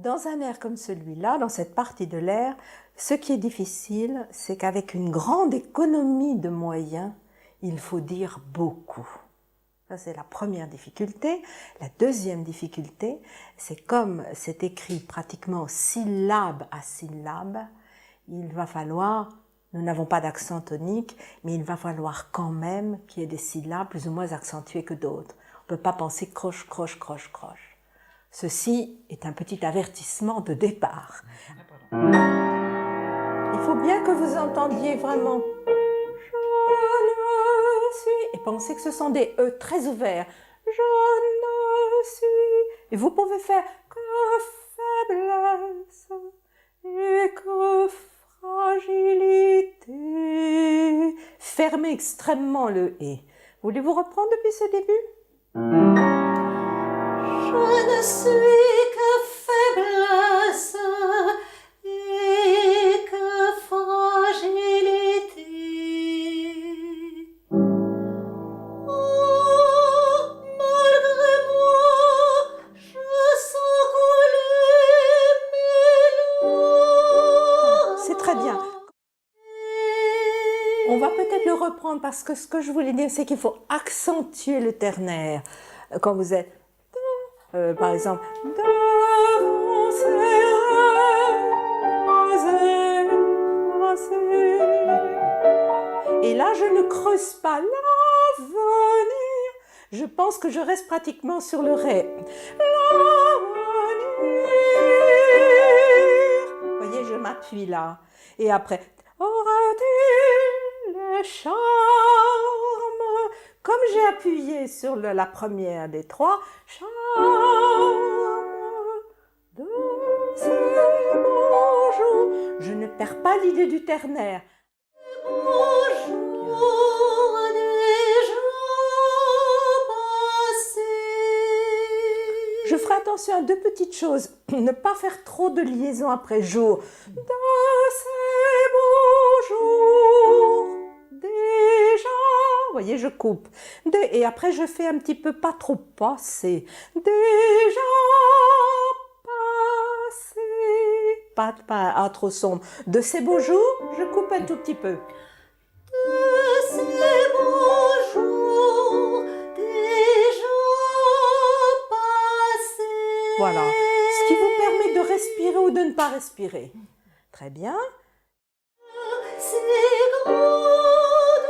Dans un air comme celui-là, dans cette partie de l'air, ce qui est difficile, c'est qu'avec une grande économie de moyens, il faut dire beaucoup. Ça, c'est la première difficulté. La deuxième difficulté, c'est comme c'est écrit pratiquement syllabe à syllabe, il va falloir, nous n'avons pas d'accent tonique, mais il va falloir quand même qu'il y ait des syllabes plus ou moins accentuées que d'autres. On ne peut pas penser croche, croche, croche, croche. Ceci est un petit avertissement de départ. Il faut bien que vous entendiez vraiment je ne suis, et pensez que ce sont des E très ouverts. Je ne suis, et vous pouvez faire que faiblesse et que fragilité. Fermez extrêmement le et. Voulez-vous reprendre depuis ce début? Je ne suis que faiblesse et que fragilité. Oh, malgré moi, je sens couler mes larmes. C'est très bien. On va peut-être le reprendre parce que ce que je voulais dire, c'est qu'il faut accentuer le ternaire. Quand vous êtes, par exemple, devant et là, je ne creuse pas l'avenir. Je pense que je reste pratiquement sur le ré. L'avenir. Vous voyez, je m'appuie là. Et après, aura-t-il les charmes? Comme j'ai appuyé sur la première des trois, charme de ces beaux jours. Je ne perds pas l'idée du ternaire. Bonjour déjà passé. Je ferai attention à deux petites choses. Ne pas faire trop de liaison après jour. De ces beaux jours, déjà. Vous voyez, je coupe. Et après, je fais un petit peu pas trop passer. Déjà passé. Pas trop sombre. De ces beaux jours, je coupe un tout petit peu. De ces beaux jours déjà passés. Voilà. Ce qui vous permet de respirer ou de ne pas respirer. Très bien. C'est grande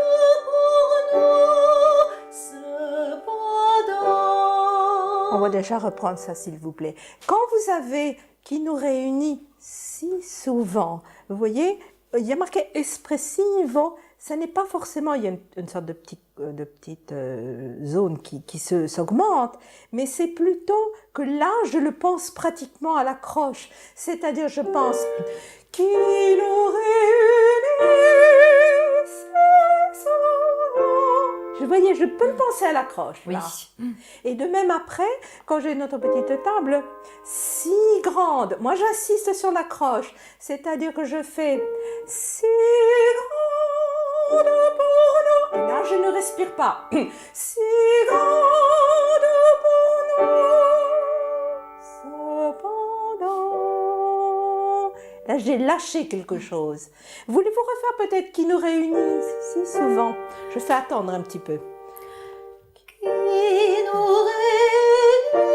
pour nous, cependant. On va déjà reprendre ça, s'il vous plaît. Quand vous avez qui nous réunit si souvent, vous voyez, il y a marqué espressivo, ça n'est pas forcément, il y a une sorte de petite zone qui s'augmente, mais c'est plutôt que là, je le pense pratiquement à la croche. C'est-à-dire, je pense qui nous réunit si souvent. Vous voyez, je peux le penser à la croche, là. Oui. Et de même après, quand j'ai notre petite table, si grande, moi j'insiste sur la croche, c'est-à-dire que je fais si grande pour nous, et là je ne respire pas, si grande pour nous, cependant, là j'ai lâché quelque chose. Voulez-vous refaire peut-être qui nous réunit si souvent? Je fais attendre un petit peu. Qui nous réunissent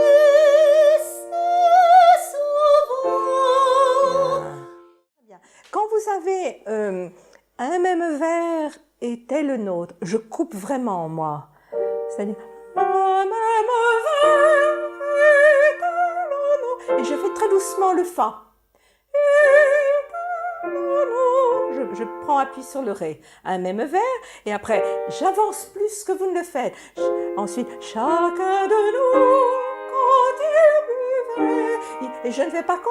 souvent. Quand vous avez un même vers et tel le nôtre, je coupe vraiment moi. C'est-à-dire un même vers et tel le nôtre. Et je fais très doucement le fa. Je prends appui sur le ré. Un même vers et après j'avance plus que vous ne le faites. Ensuite, chacun de nous quand il buvait. Et je ne vais pas quand il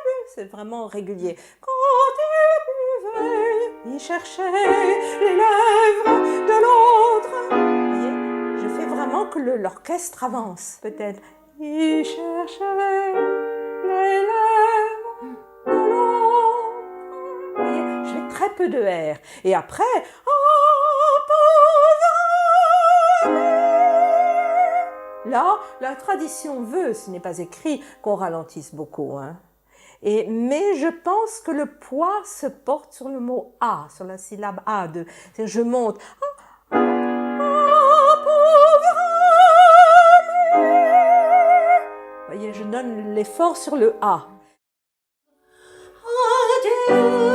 buvait. C'est vraiment régulier. Quand il buvait, il cherchait les lèvres de l'autre. Vous voyez, je fais vraiment que l'orchestre avance. Peut-être. Il cherchait les lèvres de l'autre. Vous voyez, je fais très peu de R. Et après, Là, la tradition veut, ce n'est pas écrit, qu'on ralentisse beaucoup, hein. Mais je pense que le poids se porte sur le mot A, sur la syllabe A. Je monte. Ah, pauvre ami. Vous voyez, je donne l'effort sur le A. Adieu.